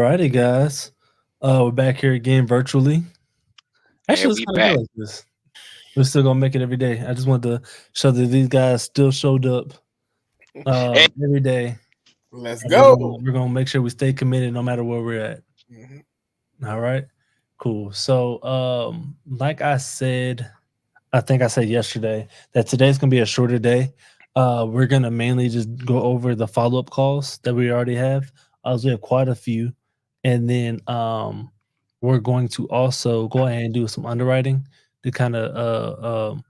Alrighty, guys. We're back here again virtually. And Actually, let's we kind of go back. like this. We're still gonna make it every day. I just wanted to show that these guys still showed up Hey, every day. Let's And we're go. gonna we're gonna make sure we stay committed no matter where we're at. Mhm. All right, cool. So, like I said, I think I said yesterday that today's gonna be a shorter day. We're gonna mainly just go over the follow up calls that we already have. We have quite a few, and then we're going to also go ahead and do some underwriting to kind of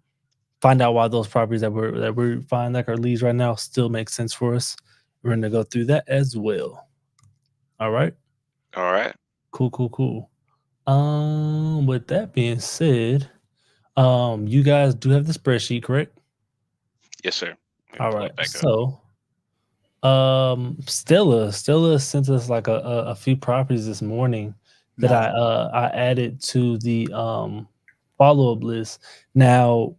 find out why those properties that we find like our leads right now still make sense for us. We're gonna go through that as well. All right, all right. cool, cool, cool. With that being said, you guys do have the spreadsheet, correct? Yes, sir. Let me All pull right. it back up. So, Stella sent us like a few properties this morning that Nice. I added to the follow up list. Now,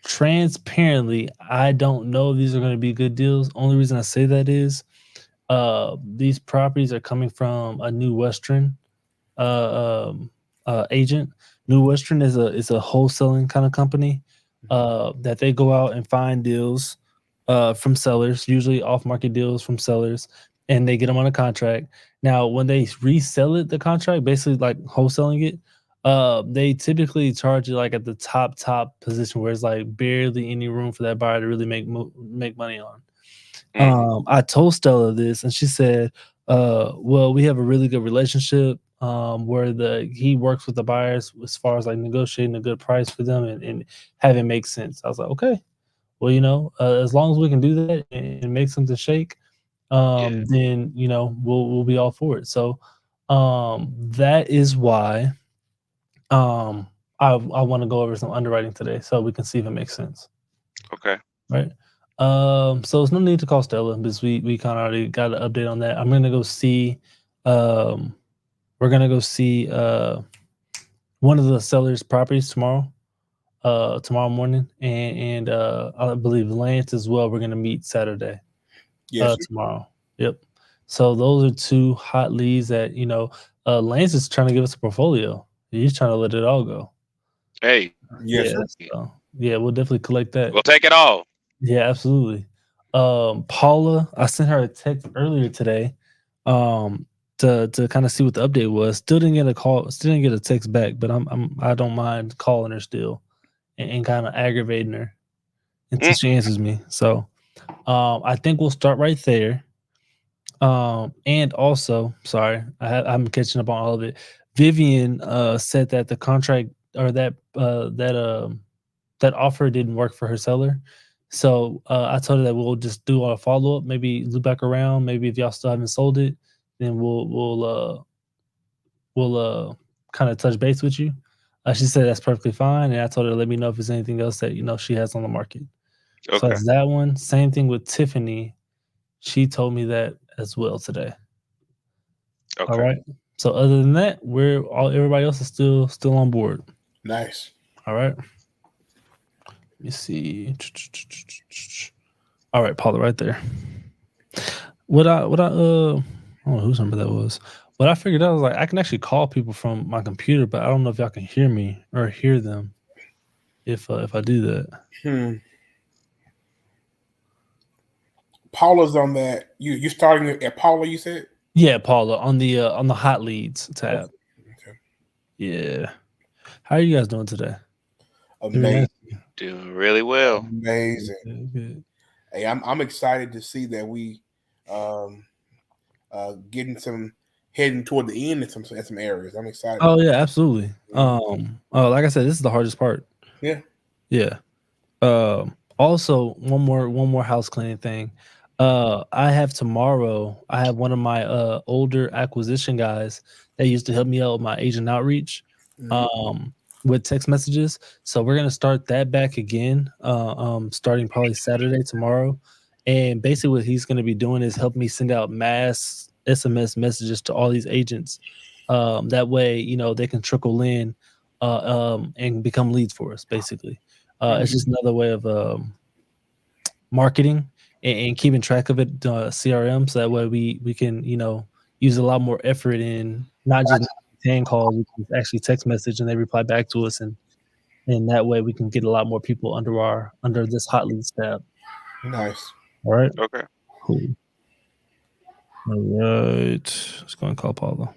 transparently, I don't know if these are going to be good deals. Only reason I say that is these properties are coming from a New Western agent. New Western is a wholesaling kind of company that they go out and find deals from sellers, usually off market deals from sellers, and they get them on a contract. Now, when they resell it, the contract, basically like wholesaling it, they typically charge it like at the top position where it's like barely any room for that buyer to really make money on. Mm, I told Stella this, and she said, "Well, we have a really good relationship where the he works with the buyers as far as like negotiating a good price for them and have it make sense." I was like, "Okay, well, as long as we can do that and make something shake, yeah. then we'll be all for it." So that is why I want to go over some underwriting today so we can see if it makes sense. Okay. Right. So there's no need to call Stella because we kind of already got an update on that. I'm gonna go see um we're gonna go see one of the sellers' properties tomorrow morning, and I believe Lance as well. We're gonna meet Saturday Yes. Sir. tomorrow. Yep. So those are two hot leads that Lance is trying to give us a portfolio. He's trying to let it all go. Hey, Yes, Yeah. sir. So yeah, we'll definitely collect that. we'll take it all. Yeah, absolutely. Paula, I sent her a text earlier today, to kind of see what the update was. Still didn't get a call, still didn't get a text back, but I don't mind calling her still and kind of aggravating her until Mm, she answers me. So, I think we'll start right there. And also, sorry, I'm catching up on all of it. Vivian said that the contract or that offer didn't work for her seller. So I told her that we'll just do a follow up, maybe loop back around. Maybe if y'all still haven't sold it, then we'll kind of touch base with you. She said that's perfectly fine, and I told her to let me know if there's anything else that she has on the market. So okay. that's that one. Same thing with Tiffany. She told me that as well today. All Okay. right. So other than that, everybody else is still on board. Nice. All right. Let me see. All right, Paula, right there. I don't know whose number that was. What I figured out was like I can actually call people from my computer, but I don't know if y'all can hear me or hear them if I do that. Hmm. Paula's on that. You starting at Paula? You said. Yeah, Paula on the hot leads Okay. tab. Yeah. How are you guys doing today? Very Amazing. nice. Doing really well. Amazing. Good. Hey, I'm excited to see that we um getting some heading toward the end in some areas. I'm excited. Oh yeah, absolutely. Mhm. Like I said, this is the hardest part. Yeah. Yeah. Also, one more house cleaning thing. I have tomorrow. I have one of my older acquisition guys that used to help me out with my agent outreach, Mhm. um, with text messages. So we're gonna start that back again. Starting probably Saturday tomorrow, and basically what he's gonna be doing is help me send out mass SMS messages to all these agents. That way, they can trickle in, and become leads for us, basically. It's Mhm. just another way of marketing and keeping track of it, CRM, so that way we can use a lot more effort in not just hand calls, we can actually text message and they reply back to us, and that way we can get a lot more people under this hot leads tab. Nice. All right. Okay. Cool. All right. Let's go and call Paulo.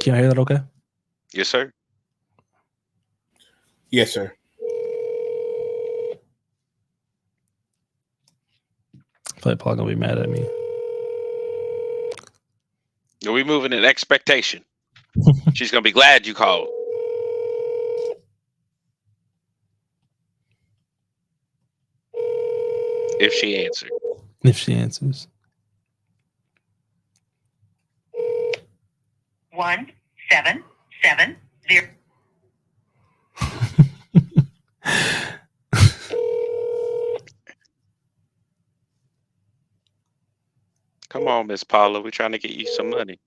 Can you hear that okay? Yes, sir. Yes, sir. I feel like Paul gonna be mad at me. Are we moving in expectation? She's gonna be glad you called. If she answered. If she answers. 1770. Come on, Miss Paula. We're trying to get you some money.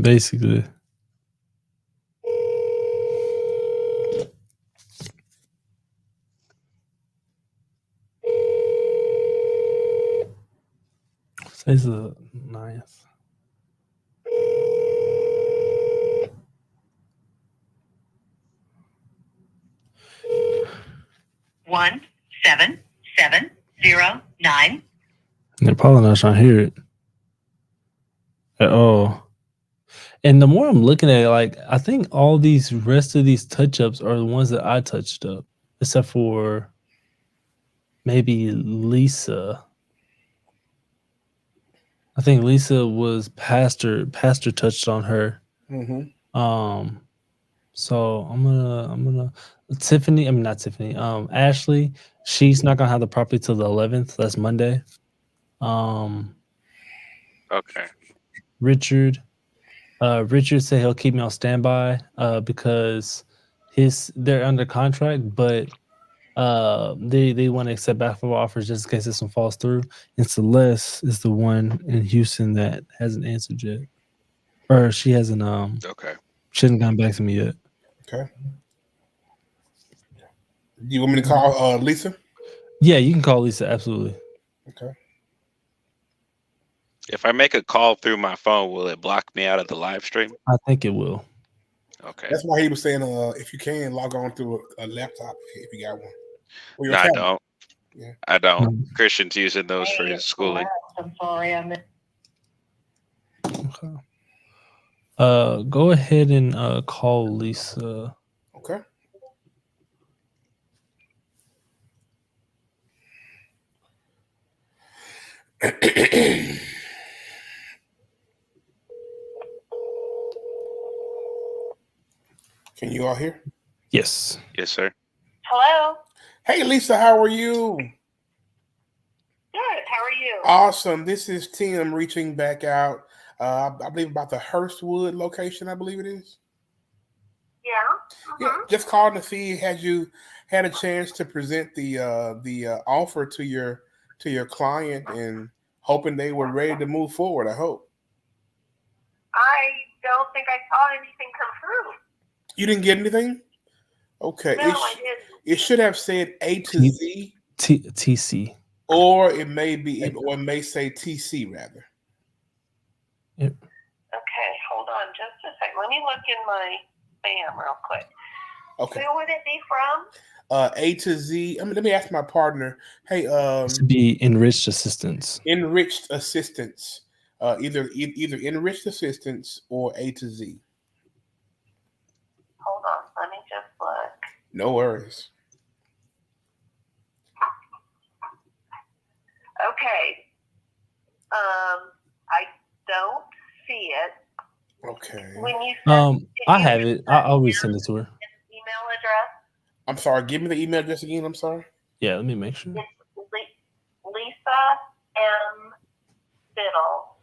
Basically. Today's the 9th. One 7709. They're probably not trying to hear it at all. And the more I'm looking at it, like, I think all these rest of these touch ups are the ones that I touched up, except for maybe Lisa. I think Lisa was Pastor touched on her. Mm-hmm. So I'm gonna Tiffany. I mean, not Tiffany. Ashley. She's not gonna have the property till the 11th. That's Monday. Okay. Richard said he'll keep me on standby because they're under contract, but they want to accept back for offers just in case this one falls through. And Celeste is the one in Houston that hasn't answered yet, or she hasn't Okay. she hasn't gotten back to me yet. Okay. You want me to call Lisa? Yeah, you can call Lisa. Absolutely. Okay. If I make a call through my phone, will it block me out of the live stream? I think it will. Okay. That's why he was saying, if you can log on through a laptop if you got one. Or your No, I tablet. don't. Yeah. I don't. Christian's using those for his schooling. I'm sorry, I missed. Okay. Go ahead and call Lisa. Okay. Can you all hear? Yes. Yes, sir. Hello. Hey, Lisa, how are you? Good. How are you? Awesome. This is Tim reaching back out. I believe about the Hurstwood location, I believe it is. Yeah. Yeah, just calling to see had you had a chance to present the offer to your client and hoping they were ready to move forward. I hope. I don't think I saw anything come through. You didn't get anything? Okay. No, I didn't. It should have said A to Z, TC. or it may say TC rather. Yep. Okay, hold on just a second. Let me look in my spam real quick. Okay. Who would it be from? A to Z. I mean, let me ask my partner. Hey, To be enriched assistance. enriched assistance. Either enriched assistance or A to Z. Hold on, let me just look. No worries. Okay. I don't see it. Okay. When you I have it. I'll resend it to her. email address, I'm sorry. Give me the email address again. I'm sorry. Yeah, let me make sure. it's Lisa M. Biddle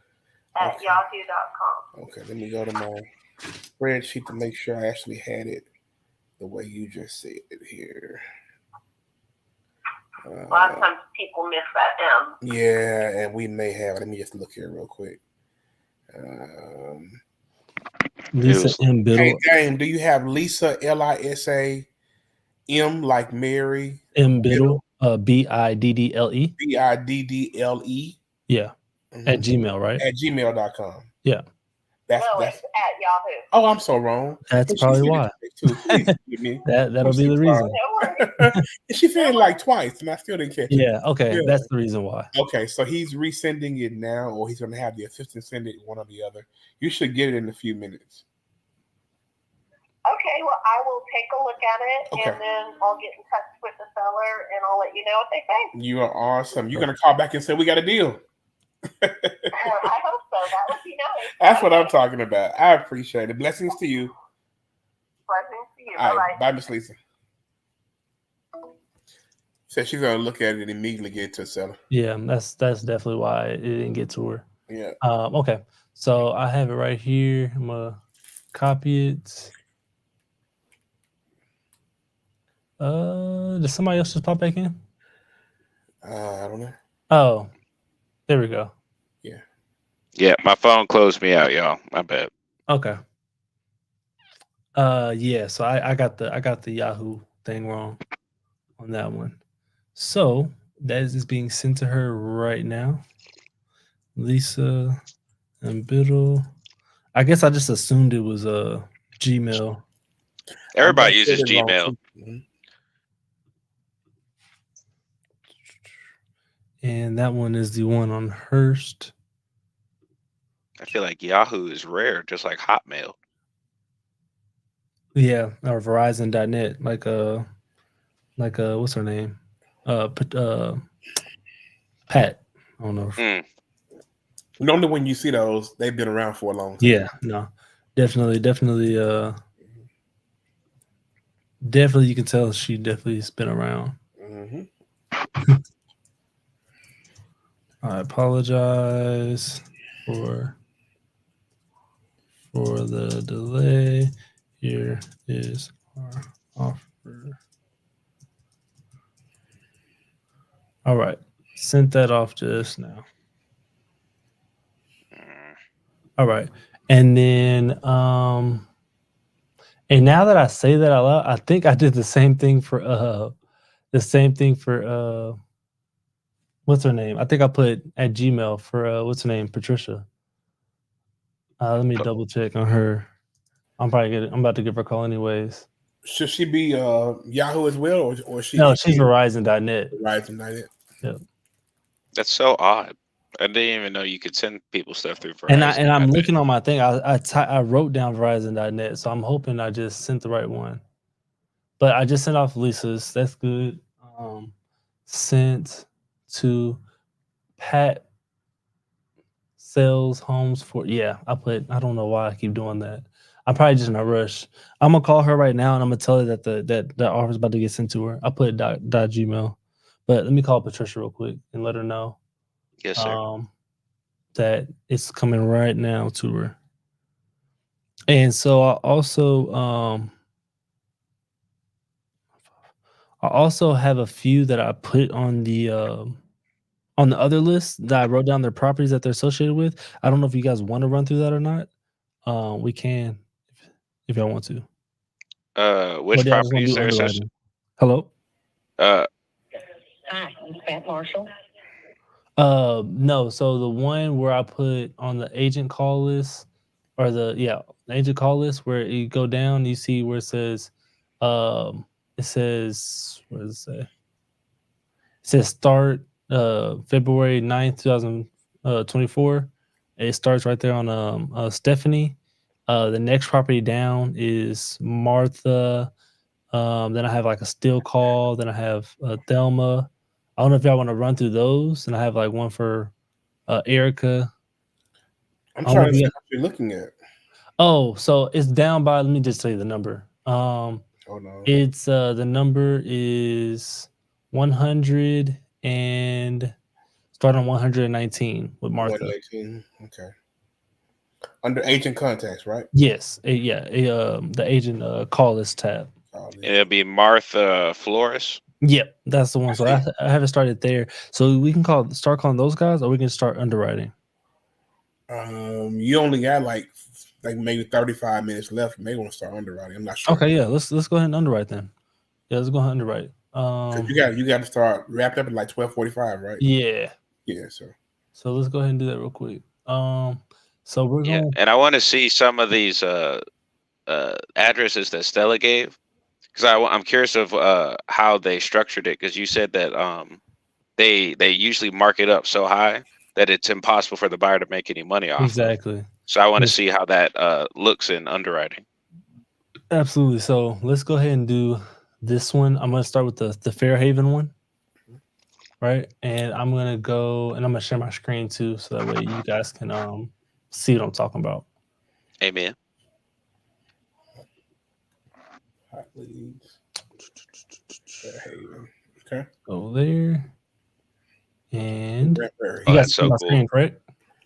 at Okay. yahoo.com. Okay. Let me go to my spreadsheet to make sure I actually had it the way you just said it here. A lot of times people miss that M. Yeah, and we may have. Let me just look here real quick. Lisa was- M. Biddle. Hey, Dame, do you have Lisa Lisa M like Mary M. Biddle. Biddle. Biddle? Yeah. At Gmail, right? At gmail.com. Yeah. That's it's at Yahoo. Oh, I'm so wrong. That's And she probably said it why. too. Please forgive me. That'll be the so reason. No worries. And she said it like twice, and I still didn't catch it. Yeah. Okay. Yeah. That's the reason why. Okay, so he's resending it now, or he's going to have the assistant send it, one or the other. You should get it in a few minutes. Okay, well, I will take a look at it, Okay. and then I'll get in touch with the seller, and I'll let you know what they say. You are awesome. You're going to call back and say, we got a deal. I hope so. That would be nice. That's what I'm talking about. I appreciate it. Blessings to you. Blessings to you. All Bye-bye. right. Bye, Miss Lisa. So she's going to look at it and immediately get it to the seller. Yeah, that's definitely why it didn't get to her. Yeah. Okay. So I have it right here. I'm gonna copy it. Did somebody else just pop back in? I don't know. Oh, there we go. Yeah, my phone closed me out, y'all. My bad. Okay. Yeah. So I got the Yahoo thing wrong on that one. So that is being sent to her right now. Lisa and Biddle. I guess I just assumed it was Gmail. Everybody I uses said it wrong, Gmail. too. Mhm. And that one is the one on Hearst. I feel like Yahoo is rare, just like Hotmail. Yeah, or Verizon.net. Like what's her name? Pat. I don't know. Mm. Normally when you see those, they've been around for a long time. Yeah, no. Definitely you can tell she definitely has been around. Mm-hmm. I apologize for the delay. Here is our offer. All right. Sent that off just now. All right. And then and now that I say that out loud, I think I did the same thing for what's her name? I think I put at Gmail for what's her name? Patricia. Let me double check on her. I'm about to give her a call anyways. Should she be Yahoo as well, or she? No, she's Verizon.net. Verizon.net. That's so odd. I didn't even know you could send people stuff through Verizon. And I'm looking on my thing. I wrote down Verizon.net, so I'm hoping I just sent the right one. But I just sent off Lisa's. That's good. Sent to Pat Sales Homes for I don't know why I keep doing that. I'm probably just in a rush. I'm gonna call her right now and I'm gonna tell her that the offer's about to get sent to her. I put .gmail, but let me call Patricia real quick and let her know. Yes, sir. That it's coming right now to her. And so I also have a few that I put on the other list that I wrote down their properties that they're associated with. I don't know if you guys want to run through that or not. We can if y'all want to. Which properties are associated? Hello? Hi, is that Marshall? No. So the one where I put on the agent call list, or the agent call list, where you go down, you see where it says, what does it say? It says start February 9th, 2024. It starts right there on Stephanie. The next property down is Martha. Then I have like a still call. Then I have Thelma. I don't know if y'all want to run through those. And I have like one for Erica. I'm trying to see what you're looking at. Oh, so it's down by, let me just tell you the number. It's the number is 100 and start on 119 with Martha. 118. Okay. Under agent contacts, right? Yes. The agent call list tab. It'll be Martha Flores. Yep, that's the one. So I haven't started there. So we can start calling those guys, or we can start underwriting. You only got like maybe 35 minutes left. You may want to start underwriting. I'm not sure. Okay, yeah, let's go ahead and underwrite then. Yeah, let's go ahead and underwrite. You got to start wrapped up at like 12:45, right? Yeah. Yeah. So let's go ahead and do that real quick. So we're Yeah, going. and I want to see some of these addresses that Stella gave, because I'm curious of how they structured it. Because you said that they usually mark it up so high that it's impossible for the buyer to make any money off of. Exactly. So I want to Yes. see how that looks in underwriting. Absolutely. So let's go ahead and do this one. I'm gonna start with the Fairhaven one, right? And I'm gonna go and I'm gonna share my screen too, so that way you guys can see what I'm talking about. Amen. Hot leads. Fairhaven. Okay. Go there. And Raspberry. Oh, you guys that's see so my cool. screen, correct?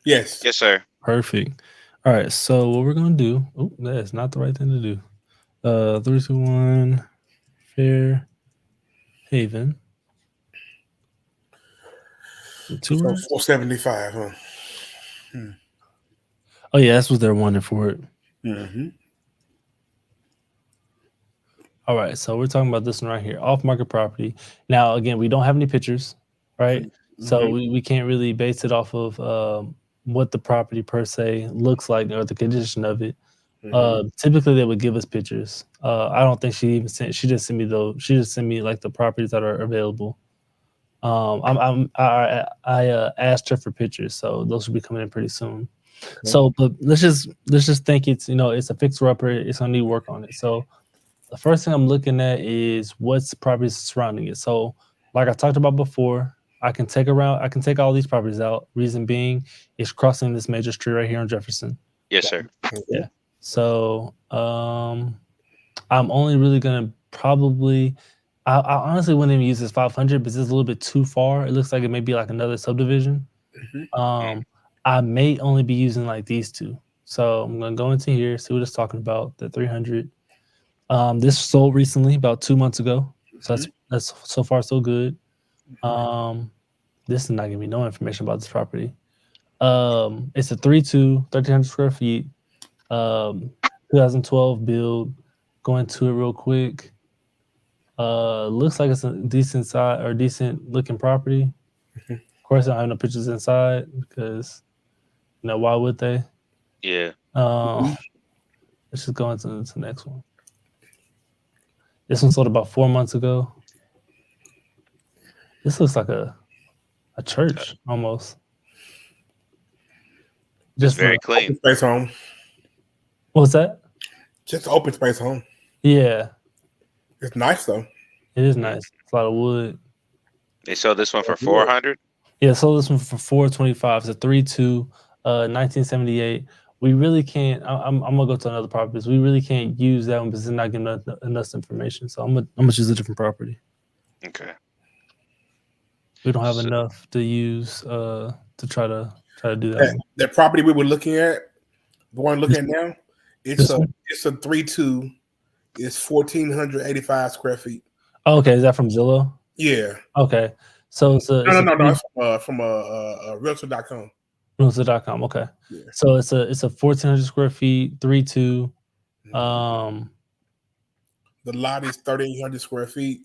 Yes. Yes, sir. Perfect. All right. So what we're gonna do? Oh, that is not the right thing to do. 3, 2, 1. Fairhaven. Two So words? 475, huh? Oh yeah, that's what they're wanting for it. Mm-hmm. All right, so we're talking about this one right here, off-market property. Now, again, we don't have any pictures, right? So we can't really base it off of what the property per se looks like or the condition of it. Typically, they would give us pictures. I don't think she even sent. She just sent me though. She just sent me like the properties that are available. I asked her for pictures, so those will be coming in pretty soon. So, but let's just think it's it's a fixer upper. It's gonna need work on it. So the first thing I'm looking at is what's properties surrounding it. So, like I talked about before, I can take all these properties out. Reason being, it's crossing this major street right here on Jefferson. Yes, sir. Yeah. So, I'm only really gonna probably. I honestly wouldn't even use this 500 because it's a little bit too far. It looks like it may be like another subdivision. I may only be using like these two. So I'm gonna go into here, see what it's talking about. The 300. This sold recently, about 2 months ago. So that's so far so good. This is not giving me no information about this property. It's a 3.2, 1,300 square feet. 2012 build. Going to it real quick. Looks like it's a decent size or decent looking property. Of course, I don't have no pictures inside because why would they? Yeah. Let's just go into the next one. This one sold about 4 months ago. This looks like a church almost. Just very clean. Open space home. What was that? Just open space home. Yeah. It's nice though. It is nice. It's a lot of wood. They sold this one for 400. Yeah, sold this one for 425. It's a 3.2, 1978. We really can't. I'm gonna go to another property. We really can't use that one because it's not giving enough information. So I'm gonna choose a different property. Okay. We don't have enough to use to try to do that. One. That property we were looking at, the one looking at now, it's a 3.2. It's 1,485 square feet. Oh, okay, is that from Zillow? Yeah. Okay, so it's no. It's from Realtor.com. Realtor.com. Okay, yeah. So it's a 1,400 square feet, 3.2. The lot is 1,300 square feet.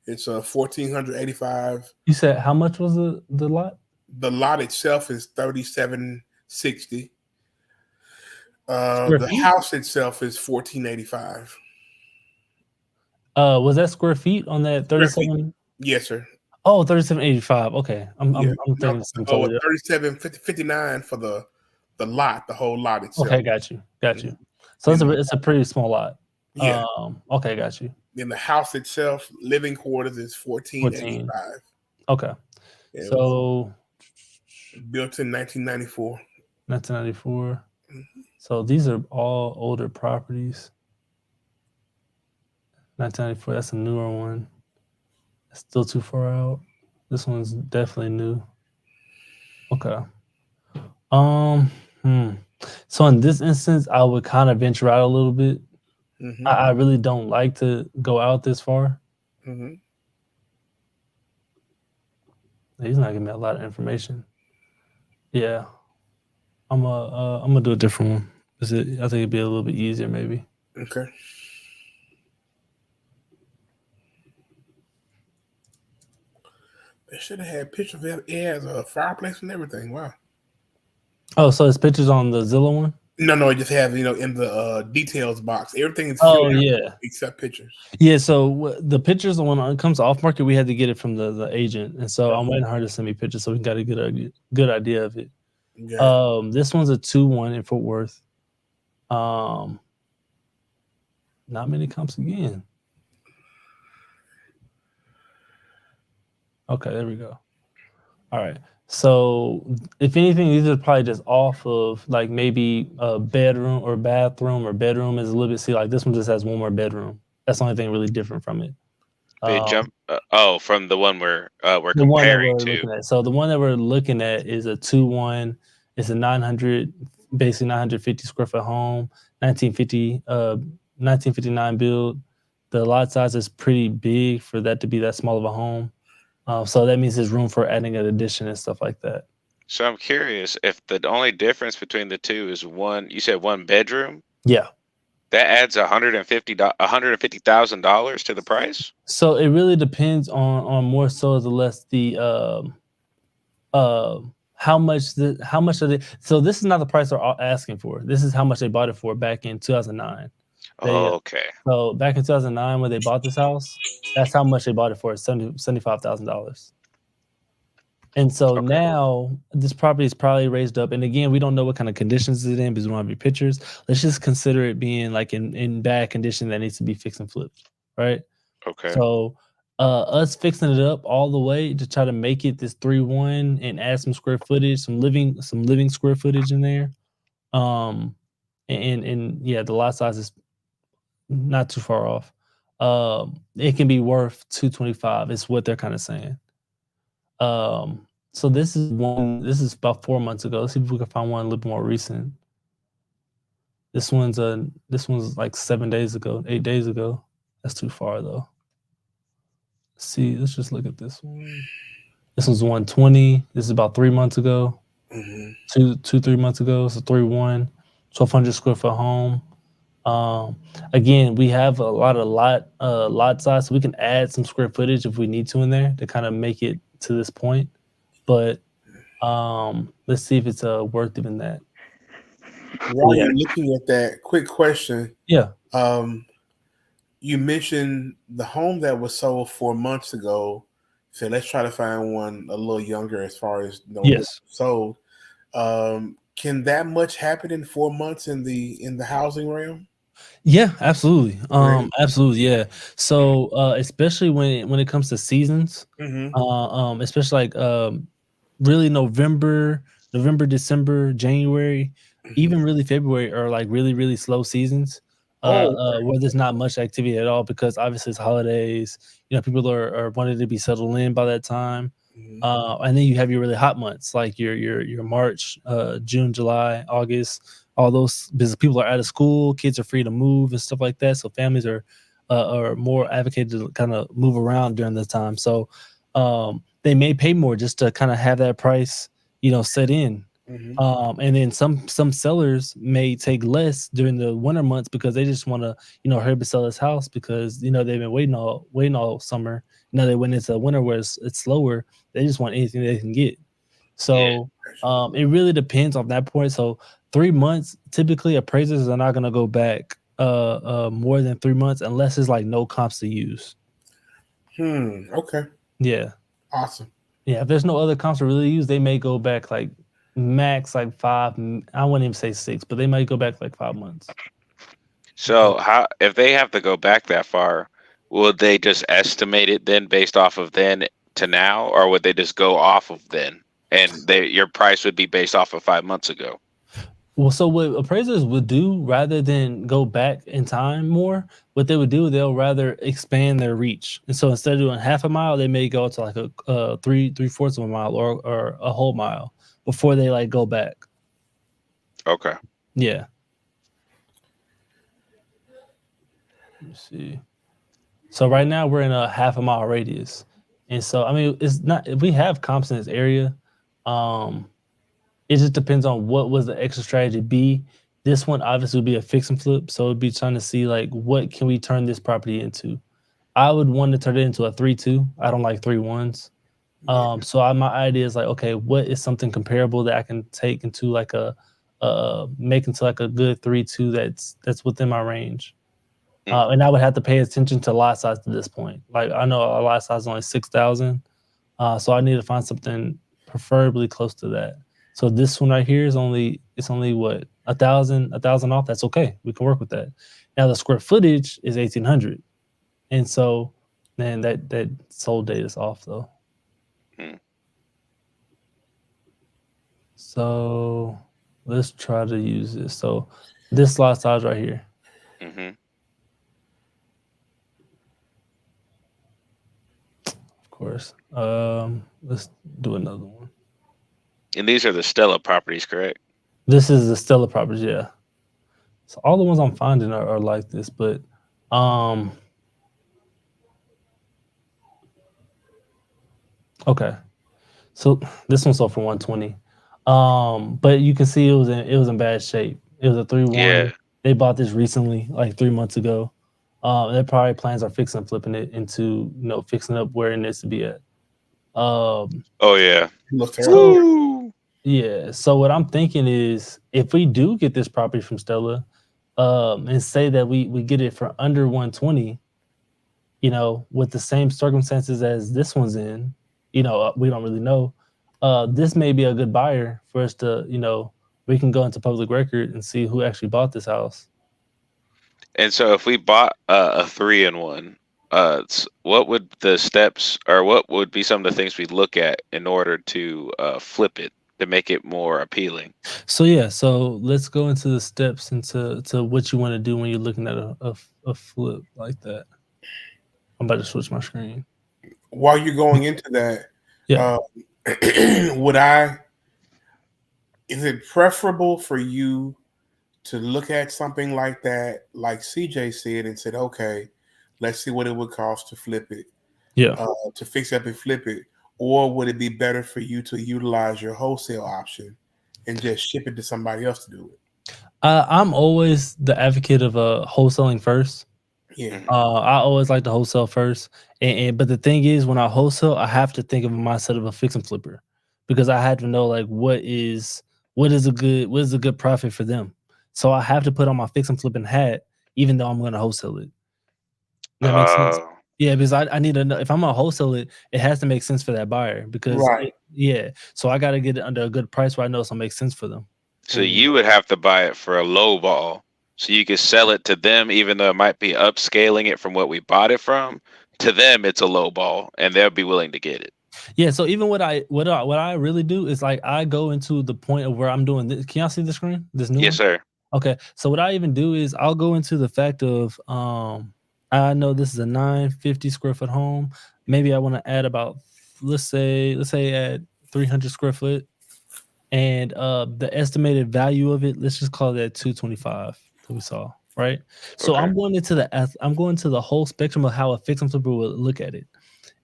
It's a 1,485. You said how much was the lot? The lot itself is 3,760. The house itself is 1,485. Was that square feet on that 37? Yes, sir. Oh, 3785. Okay. I'm thinking totally 3759 for the lot, the whole lot itself. Okay, got you. So it's a pretty small lot. Yeah. Okay, got you. Then the house itself, living quarters is 1,485. Okay. Yeah, so built in 1994. 1994. So these are all older properties. 1994, that's a newer one. It's still too far out. This one's definitely new. Okay. So in this instance, I would kind of venture out a little bit. I really don't like to go out this far. He's not giving me a lot of information. Yeah. I'm gonna do a different one. I think it'd be a little bit easier, maybe. Okay. They should have had pictures of it. It has a fireplace and everything. Wow. Oh, so it's pictures on the Zillow one? No, it just has in the details box. Everything is Oh filled out yeah, except pictures. yeah. So the pictures, when it comes to off market, we had to get it from the agent, and so I'm waiting on her to send me pictures so we got a good idea of it. Yeah. This one's a 2-1 in Fort Worth. Not many comps again. Okay, there we go. All right. So if anything, these are probably just off of like maybe a bedroom or bathroom, or bedroom is a little bit. See, like this one just has one more bedroom. That's the only thing really different from it. They jump. From the one we're The one that comparing we're to. looking at. So the one that we're looking at is a 2-1. It's a 900, basically 950 square foot home, 1959 build. The lot size is pretty big for that to be that small of a home. So that means there's room for adding an addition and stuff like that. So I'm curious if the only difference between the two is one. You said one bedroom. Yeah. That adds $150,000 to the price. So it really depends on more so the less the how much of it. So this is not the price they're asking for. This is how much they bought it for back in 2009. Okay. So back in 2009 when they bought this house, that's how much they bought it for, $75,000. And so now this property is probably raised up. And again, we don't know what kind of conditions it's in because we don't have any pictures. Let's just consider it being like in bad condition that needs to be fixed and flipped, right? Okay. So us fixing it up all the way to try to make it this 3-1 and add some square footage, some living square footage in there. And yeah, the lot size is not too far off. It can be worth 225 is what they're kind of saying. So this is about 4 months ago. Let's see if we can find one a little more recent. This one's like 7 days ago, 8 days ago. That's too far though. Let's just look at this one. This one's 120. This is about 3 months ago. 3 months ago. It's a 3-1, 1,200 square foot home. Again, we have a lot of lot size, so we can add some square footage if we need to in there to kind of make it to this point. But let's see if it's worth even that. While you're looking at that, quick question. Yeah. You mentioned the home that was sold 4 months ago. So let's try to find one a little younger as far as yes sold. Can that much happen in 4 months in the housing realm? Yeah, absolutely. Absolutely, yeah. So especially when it comes to seasons, especially like really November, December, January, even really February are like really, really slow seasons. Where there's not much activity at all because obviously it's holidays. People are wanting to be settled in by that time. And then you have your really hot months like your March, June, July, August. All those because people are out of school, kids are free to move and stuff like that. So families are more advocated to kind of move around during this time. So they may pay more just to kind of have that price, set in. And then some sellers may take less during the winter months because they just want to, hurry up and sell this house because they've been waiting all summer. Now they went into winter where it's slower. They just want anything they can get. So it really depends on that point. So 3 months, typically appraisers are not going to go back more than 3 months unless it's like no comps to use. Okay. Yeah. Awesome. Yeah. If there's no other comps to really use, they may go back like max like 5. I wouldn't even say 6, but they might go back like 5 months. So if they have to go back that far, would they just estimate it then based off of then to now, or would they just go off of then and your price would be based off of 5 months ago? Well, so what appraisers would do rather than go back in time more, what they would do, they'll rather expand their reach. And so instead of doing half a mile, they may go to like a 3/4 of a mile or a whole mile before they like go back. Okay. Yeah. Let me see. So right now we're in a half a mile radius. And so, I mean, it's not, if we have comps in this area, it just depends on what was the extra strategy be. This one obviously would be a fix and flip. So it'd be trying to see like, what can we turn this property into? I would want to turn it into a 3-2. I don't like 3-1s. So my idea is like, okay, what is something comparable that I can take into like make into like a good 3.2 that's within my range. And I would have to pay attention to lot size to this point. Like I know a lot size is only 6,000, so I need to find something preferably close to that. So this one right here is only what 1,000 off. That's okay. We can work with that. Now the square footage is 1,800, and so man, that sold date is off though. So let's try to use this. So this lot size right here. Of course. Let's do another one. And these are the Stella properties, correct? This is the Stella properties, yeah. So all the ones I'm finding are like this, but okay. So this one sold for 120. But you can see it was in bad shape. It was a 3-1. Yeah. They bought this recently, like 3 months ago. Their probably plans are fixing and flipping it into, fixing up where it needs to be at. Oh yeah. Look terrible. Woo! Yeah. So what I'm thinking is, if we do get this property from Stella, and say that we get it for under 120, with the same circumstances as this one's in, we don't really know. This may be a good buyer for us to, we can go into public record and see who actually bought this house. And so if we bought a 3-1, what would the steps, or what would be some of the things we'd look at in order to flip it to make it more appealing? So yeah, so let's go into the steps into what you want to do when you're looking at a flip like that. I'm about to switch my screen. While you're going into that, Yeah. Is it preferable for you to look at something like that, like CJ said, and said, okay, let's see what it would cost to flip it, to fix up and flip it? Or would it be better for you to utilize your wholesale option and just ship it to somebody else to do it? I'm always the advocate of wholesaling first. Yeah. I always like to wholesale first. But the thing is, when I wholesale, I have to think of a mindset of a fix and flipper, because I have to know like what is a good profit for them. So I have to put on my fix and flipping hat, even though I'm going to wholesale it. That makes sense. Yeah, because I need to know, if I'm gonna wholesale it, it has to make sense for that buyer, because so I got to get it under a good price where I know it's gonna make sense for them. So you would have to buy it for a low ball, so you could sell it to them, even though it might be upscaling it from what we bought it from. To them, it's a low ball, and they'll be willing to get it. Yeah. So even what I really do is, like, I go into the point of where I'm doing this. Can y'all see the screen? This new Yes, one? sir. Okay. So what I even do is I'll go into the fact of I know this is a 950 square foot home. Maybe I want to add about, let's say add 300 square foot, and the estimated value of it, let's just call that 225 that we saw, right? So Okay. I'm going into the whole spectrum of how a fix and flipper will look at it.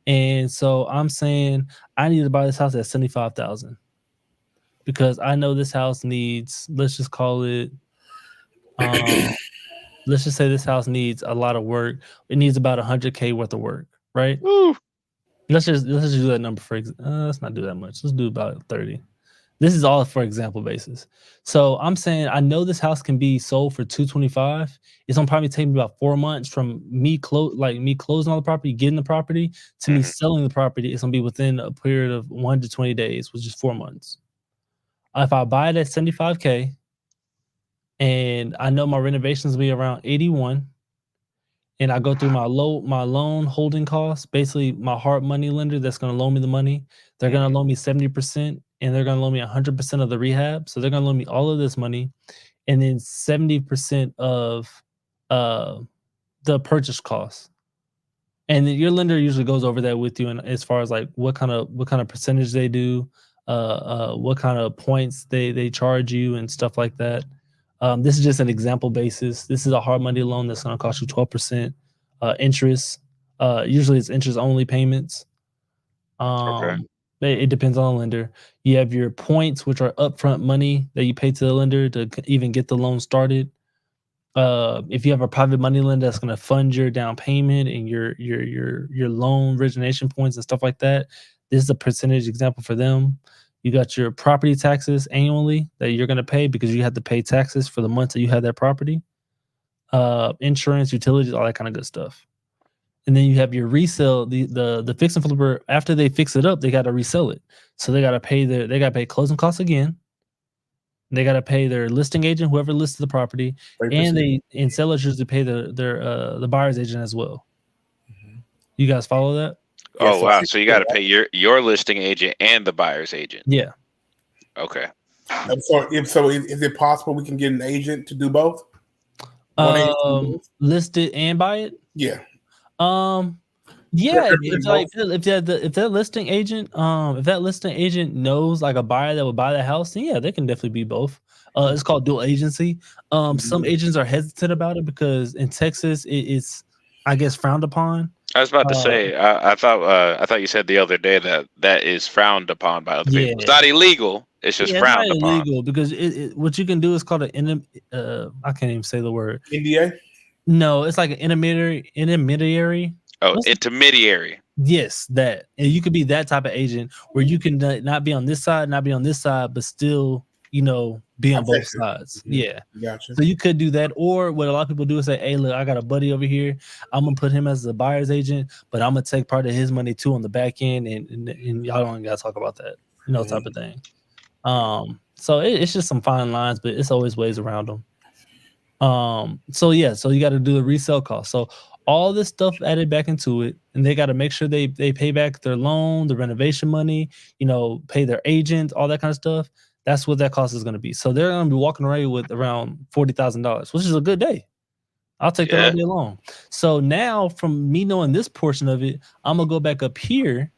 And so I'm saying I need to buy this house at 75,000, because I know this house needs, let's just call it let's just say this house needs a lot of work. It needs about 100K worth of work, right? Woo. Let's just do that number for let's not do that much. Let's do about 30. This is all for example basis. So I'm saying I know this house can be sold for 225. It's gonna probably take me about 4 months from me closing on the property, getting the property, to me selling the property. It's gonna be within a period of 120 days, which is 4 months. If I buy it at 75K, and I know my renovations will be around 81, and I go through my loan holding costs, basically my hard money lender that's going to loan me the money, they're going to loan me 70%, and they're going to loan me 100% of the rehab. So they're going to loan me all of this money, and then 70% of the purchase cost. And then your lender usually goes over that with you, and as far as like what kind of percentage they do, what kind of points they charge you and stuff like that. This is just an example basis. This is a hard money loan that's going to cost you 12% interest. Usually it's interest only payments. Okay. It depends on the lender. You have your points, which are upfront money that you pay to the lender to even get the loan started. If you have a private money lender that's going to fund your down payment and your loan origination points and stuff like that, This is a percentage example for them. You got your property taxes annually that you're going to pay because you have to pay taxes for the months that you have that property, insurance, utilities, all that kind of good stuff. And then you have your resale, the fix and flipper. After they fix it up, they got to resell it, so they got to pay closing costs again. They got to pay their listing agent, whoever listed the property, 30%. and sellers usually pay the buyer's agent as well. Mm-hmm. You guys follow that? Oh, wow. So you got to pay your listing agent and the buyer's agent. Yeah. Okay. So is it possible we can get an agent to do both? List it and buy it? Yeah. Yeah. If that listing agent knows like a buyer that would buy the house, then yeah, they can definitely be both. It's called dual agency. Some agents are hesitant about it because in Texas it's, I guess, frowned upon. I was about to say, I thought you said the other day that is frowned upon by other people. It's not illegal. It's just frowned upon. Illegal because what you can do is called I can't even say the word. NDA? No, it's like an intermediary. Oh, intermediary. Yes, that. And you could be that type of agent where you can not be on this side, not be on this side, but still, be on both sides. Mm-hmm. Yeah. Gotcha. So you could do that. Or what a lot of people do is say, hey, look, I got a buddy over here. I'm going to put him as the buyer's agent, but I'm going to take part of his money too on the back end. And y'all don't got to talk about that, type of thing. So it's just some fine lines, but it's always ways around them. So you got to do the resale cost. So all this stuff added back into it, and they got to make sure they pay back their loan, the renovation money, pay their agent, all that kind of stuff. That's what that cost is going to be. So they're going to be walking away with around $40,000, which is a good day. I'll take that all day long. So now, from me knowing this portion of it, I'm gonna go back up here, and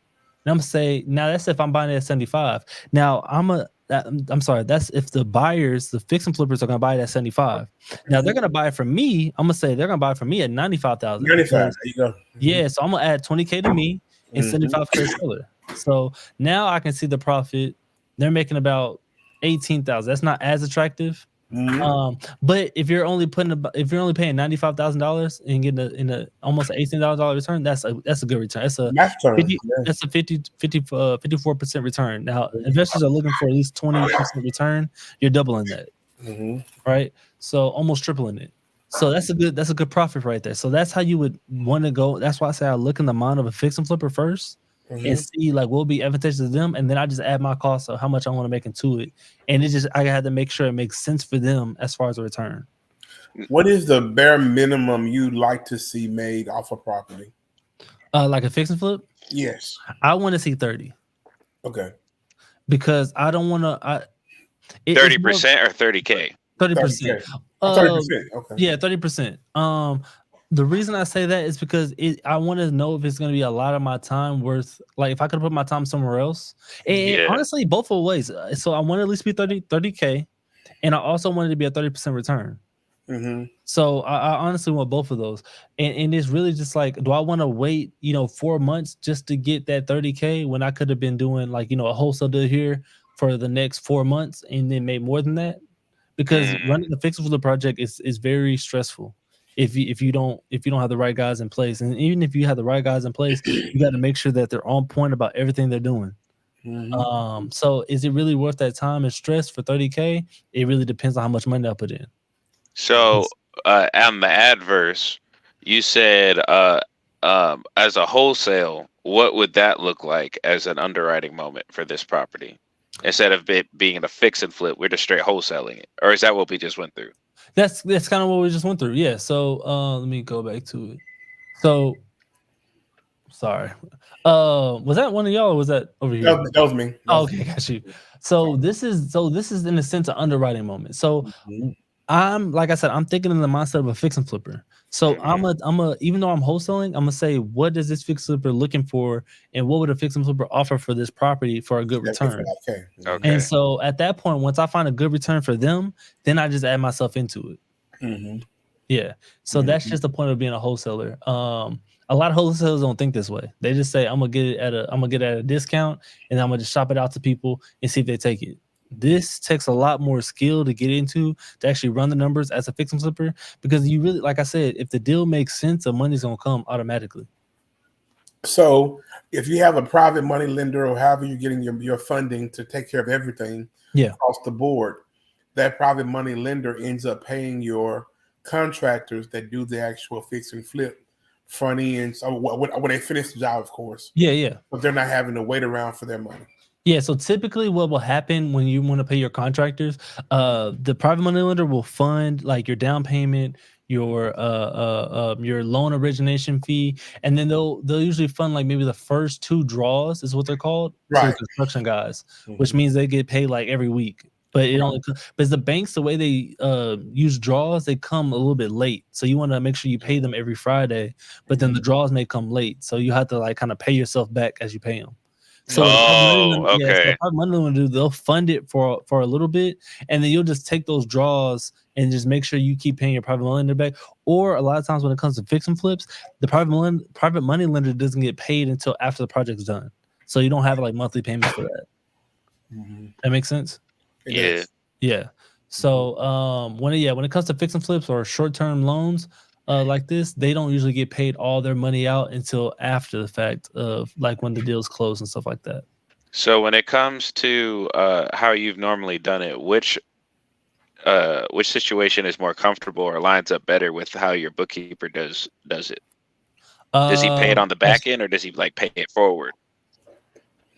I'm gonna say, now that's if I'm buying it at 75. Now I'm sorry, that's if the buyers, the fix and flippers, are gonna buy it at 75. Now they're gonna buy it from me. I'm gonna say they're gonna buy it from me at 95,000. 95. There you go. Yeah, so I'm gonna add 20K to me and 75 for the seller. So now I can see the profit. They're making about 18,000. That's not as attractive. Mm-hmm. But if you're only paying $95,000 and getting a almost $18,000 return, that's a good return. That's a 54% return. Now investors are looking for at least 20% return. You're doubling that, right? So almost tripling it. So that's a good profit right there. So that's how you would want to go. That's why I say I look in the mind of a fix and flipper first. And see like what will be advantageous to them, and then I just add my cost of how much I want to make into it, and I had to make sure it makes sense for them as far as a return. What is the bare minimum you'd like to see made off a property? Like a fix and flip? Yes, I want to see 30. Okay, because I don't want to. 30% or 30K? 30%. 30%. Okay. Yeah, 30%. The reason I say that is because I want to know if it's going to be a lot of my time worth, like if I could put my time somewhere else. And honestly, both of ways. So I want to at least be 30K, and I also wanted to be a 30% return. So I honestly want both of those. And it's really just like, do I want to wait, 4 months just to get that 30K when I could have been doing like, a wholesale deal here for the next 4 months and then made more than that? Because running the fix and flip project is very stressful. If you don't have the right guys in place, and even if you have the right guys in place, you got to make sure that they're on point about everything they're doing. So is it really worth that time and stress for 30K? It really depends on how much money I put in. So on the adverse, you said as a wholesale, what would that look like as an underwriting moment for this property? Instead of it being a fix and flip, we're just straight wholesaling it, or is that what we just went through? That's kind of what we just went through. Yeah. So let me go back to it. So sorry. Was that one of y'all or was that over here? That was me. Oh, okay, got you. So this is in a sense an underwriting moment. So I'm like I said, I'm thinking in the mindset of a fix and flipper. So I'm a even though I'm wholesaling, I'm gonna say, what does this fix and flipper looking for, and what would a fix and flipper offer for this property for a good return? Okay. And so at that point, once I find a good return for them, then I just add myself into it. Yeah. So that's just the point of being a wholesaler. A lot of wholesalers don't think this way. They just say, I'm gonna get it at a discount, and I'm gonna just shop it out to people and see if they take it. This takes a lot more skill to get into, to actually run the numbers as a fix and flipper, because you really, like I said, if the deal makes sense, the money's gonna come automatically. So if you have a private money lender or however you're getting your funding to take care of everything across the board, that private money lender ends up paying your contractors that do the actual fix and flip front end. So when they finish the job, of course. Yeah. But they're not having to wait around for their money. Yeah, so typically what will happen when you want to pay your contractors, the private money lender will fund like your down payment, your loan origination fee, and then they'll usually fund like maybe the first 2 draws is what they're called. Right. So construction guys, which means they get paid like every week. But it only because the banks, the way they use draws, they come a little bit late. So you want to make sure you pay them every Friday, but then the draws may come late. So you have to like kind of pay yourself back as you pay them. So okay. private money lender, they'll fund it for a little bit, and then you'll just take those draws and just make sure you keep paying your private money lender back. Or a lot of times when it comes to fix and flips, the private money lender doesn't get paid until after the project's done. So you don't have like monthly payments for that. That makes sense? Yeah. So when it comes to fix and flips or short-term loans like this, they don't usually get paid all their money out until after the fact of like when the deal's closed and stuff like that. So when it comes to how you've normally done it, which situation is more comfortable or lines up better with how your bookkeeper does it? Does he pay it on the back end or does he like pay it forward?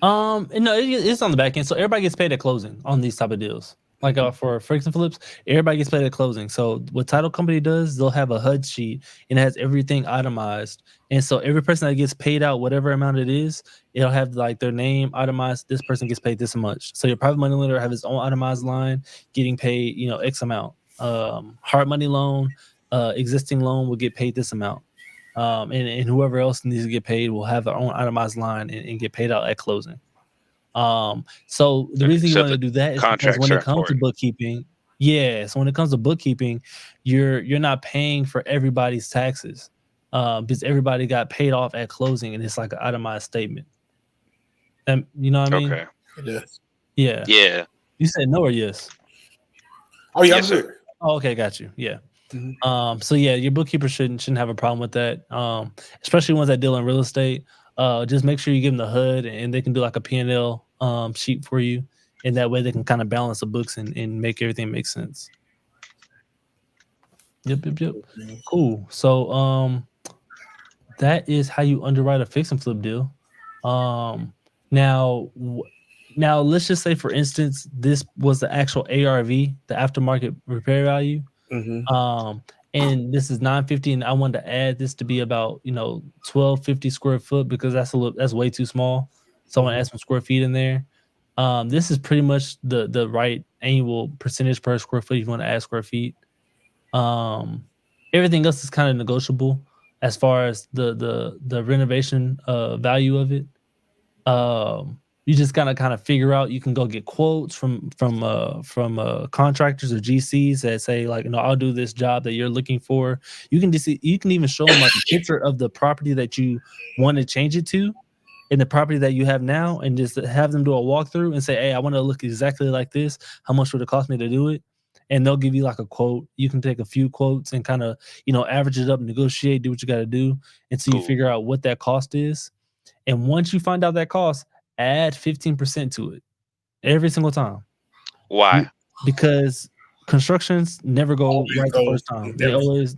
No, it's on the back end. So everybody gets paid at closing on these type of deals. Like for fix and flips, everybody gets paid at closing. So what title company does, they'll have a HUD sheet and it has everything itemized. And so every person that gets paid out, whatever amount it is, it'll have like their name itemized. This person gets paid this much. So your private money lender have his own itemized line, getting paid, X amount. Hard money loan, existing loan will get paid this amount. And whoever else needs to get paid will have their own itemized line and get paid out at closing. So the reason you want to do that is because when it comes to bookkeeping, so when it comes to bookkeeping, you're not paying for everybody's taxes, because everybody got paid off at closing, and it's like an itemized statement. And you know what I mean? Okay. Yes. Yeah. Yeah. You said no or yes? Oh yeah, Yes, sir. Oh, okay, got you. Yeah. So yeah, your bookkeeper shouldn't have a problem with that. Especially ones that deal in real estate. Just make sure you give them the HUD and they can do like a P&L sheet for you, and that way they can kind of balance the books and make everything make sense. Yep. Cool. So that is how you underwrite a fix and flip deal. Now let's just say, for instance, this was the actual ARV, the aftermarket repair value. And this is 950, and I wanted to add this to be about 1250 square foot, because that's way too small. So I want to add some square feet in there. This is pretty much the right annual percentage per square foot if you want to add square feet. Everything else is kind of negotiable as far as the renovation value of it. You just gotta kind of figure out. You can go get quotes from contractors or GCs that say like, I'll do this job that you're looking for. You can even show them like a picture of the property that you want to change it to, and the property that you have now, and just have them do a walkthrough and say, hey, I want to look exactly like this. How much would it cost me to do it? And they'll give you like a quote. You can take a few quotes and kind of average it up, negotiate, do what you got to do until you figure out what that cost is. And once you find out that cost, add 15% to it every single time. Why? Because constructions never go right the first time. They always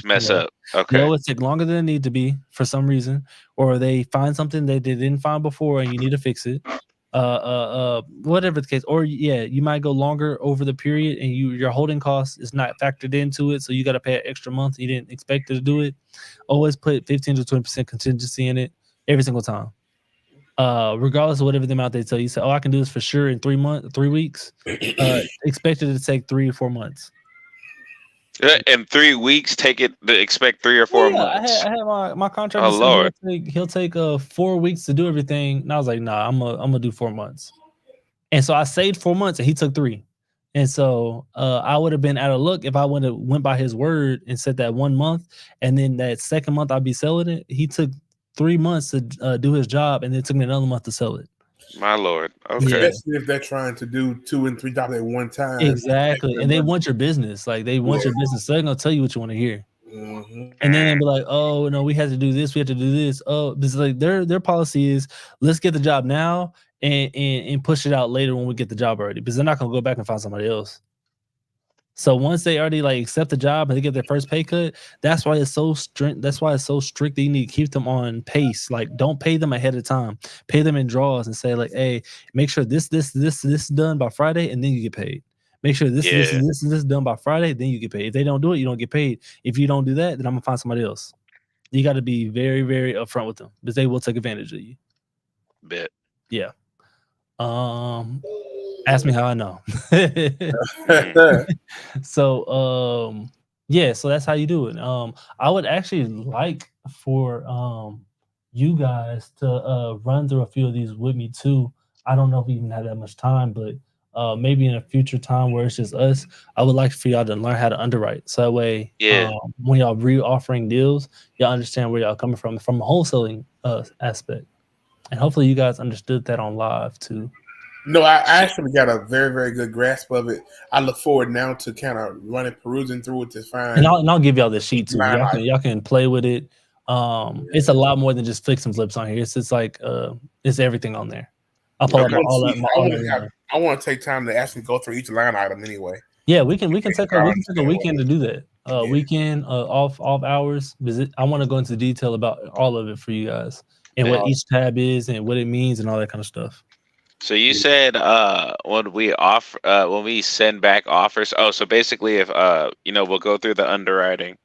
mess up. Okay. They always take longer than they need to be for some reason, or they find something that they didn't find before and you need to fix it. Whatever the case, or you might go longer over the period and your holding cost is not factored into it, so you got to pay an extra month. You didn't expect to do it. Always put 15 to 20% contingency in it every single time. Regardless of whatever the amount they tell you. Say, I can do this for sure in 3 weeks. Expect it to take 3 or 4 months. In 3 weeks, expect 3 or 4 months. I had my contractor. Oh Lord, he'll take 4 weeks to do everything, and I was like, nah, I'm gonna do 4 months. And so I saved 4 months, and he took 3. And so I would have been out of luck if I would have went by his word and said that 1 month, and then that second month I'd be selling it. He took 3 months to do his job, and it took me another month to sell it. My Lord. Okay. Especially if they're trying to do 2 and 3 jobs at one time. Exactly. And they want your business. Like, they want your business. So they're going to tell you what you want to hear. Mhm. And then they'll be like, "Oh no, we had to do this. We had to do this." Oh, because like their policy is, let's get the job now and push it out later when we get the job already, because they're not gonna go back and find somebody else. So once they already like accept the job and they get their first pay cut, that's why it's so strict. That's why it's so strict that you need to keep them on pace. Like, don't pay them ahead of time. Pay them in draws and say like, "Hey, make sure this is done by Friday, and then you get paid. Make sure this is done by Friday, then you get paid. If they don't do it, you don't get paid. If you don't do that, then I'm gonna find somebody else." You got to be very, very upfront with them because they will take advantage of you. Bet. Yeah. Ask me how I know. So yeah, so that's how you do it. I would actually like for you guys to run through a few of these with me too. I don't know if we even have that much time, but maybe in a future time where it's just us, I would like for y'all to learn how to underwrite. So that way, when y'all re-offering deals, y'all understand where y'all coming from a wholesaling aspect. And hopefully you guys understood that on live too. No, I actually got a very, very good grasp of it. I look forward now to kind of perusing through it to find. And I'll give y'all the sheet too. Y'all can play with it. It's a lot more than just fix and flips on here. It's like it's everything on there. I'll pull up all that. I want to take time to actually go through each line item anyway. Yeah, we can take a weekend to do that. Weekend off hours. I want to go into detail about all of it for you guys and what each tab is and what it means and all that kind of stuff. So you said when we send back offers. Oh, so basically if we'll go through the underwriting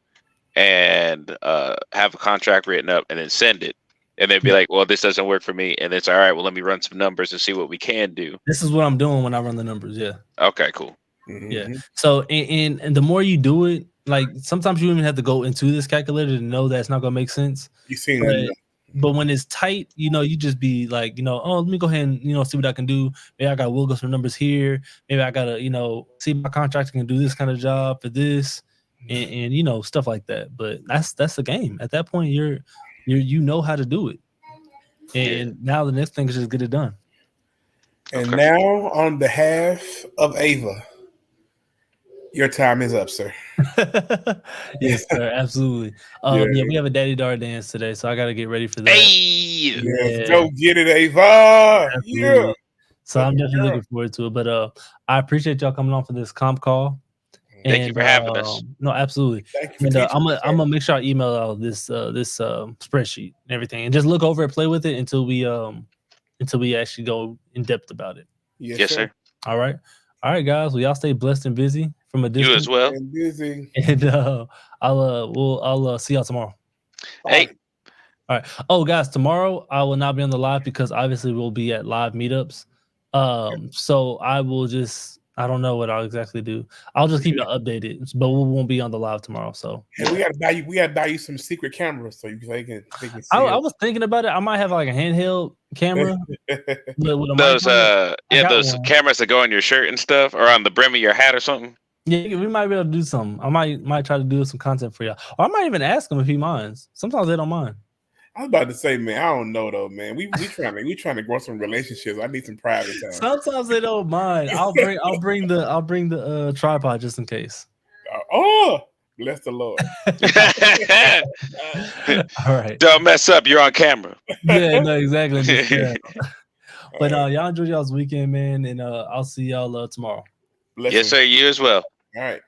and have a contract written up and then send it. And they'd be like, "Well, this doesn't work for me." And it's all right. Well, let me run some numbers and see what we can do. This is what I'm doing when I run the numbers. Yeah. Okay, cool. Mm-hmm. Yeah. So and the more you do it, like sometimes you even have to go into this calculator to know that it's not gonna make sense. You seen that? But when it's tight, you just be like, oh, let me go ahead and see what I can do. Maybe I got will go some numbers here. Maybe I gotta see my contractor can do this kind of job for this, and stuff like that. But that's the game. At that point, you know how to do it, and now the next thing is just get it done. And now, on behalf of Ava, your time is up, sir. Yes, sir, absolutely. Yeah, we have a Daddy Daughter dance today, so I got to get ready for that. Hey, go get it, Ava. Absolutely. Yeah. So I'm definitely looking forward to it. But I appreciate y'all coming on for this comp call. Thank you for having us. No, absolutely. And I'm gonna make sure I email out this spreadsheet and everything, and just look over it, play with it until we actually go in depth about it. Yes, sir. All right, guys. Well, y'all stay blessed and busy from a distance. You as well. And busy. And I'll see y'all tomorrow. Hey. All right. Oh, guys, tomorrow I will not be on the live because obviously we'll be at live meetups. So I will I don't know what I'll exactly do. I'll just keep you updated, but we won't be on the live tomorrow. So hey, we gotta buy you some secret cameras so you can see I was thinking about it. I might have like a handheld camera. Those those cameras that go on your shirt and stuff, or on the brim of your hat or something. Yeah, we might be able to do something. I might try to do some content for y'all. Or I might even ask them if he minds. Sometimes they don't mind. I was about to say, man, I don't know though, man. We trying to grow some relationships. I need some private time. Sometimes they don't mind. I'll bring the tripod just in case. Bless the Lord. All right. Don't mess up. You're on camera. Yeah, no, exactly. But y'all enjoy y'all's weekend, man, and I'll see y'all tomorrow. Yes, sir. You as well. All right.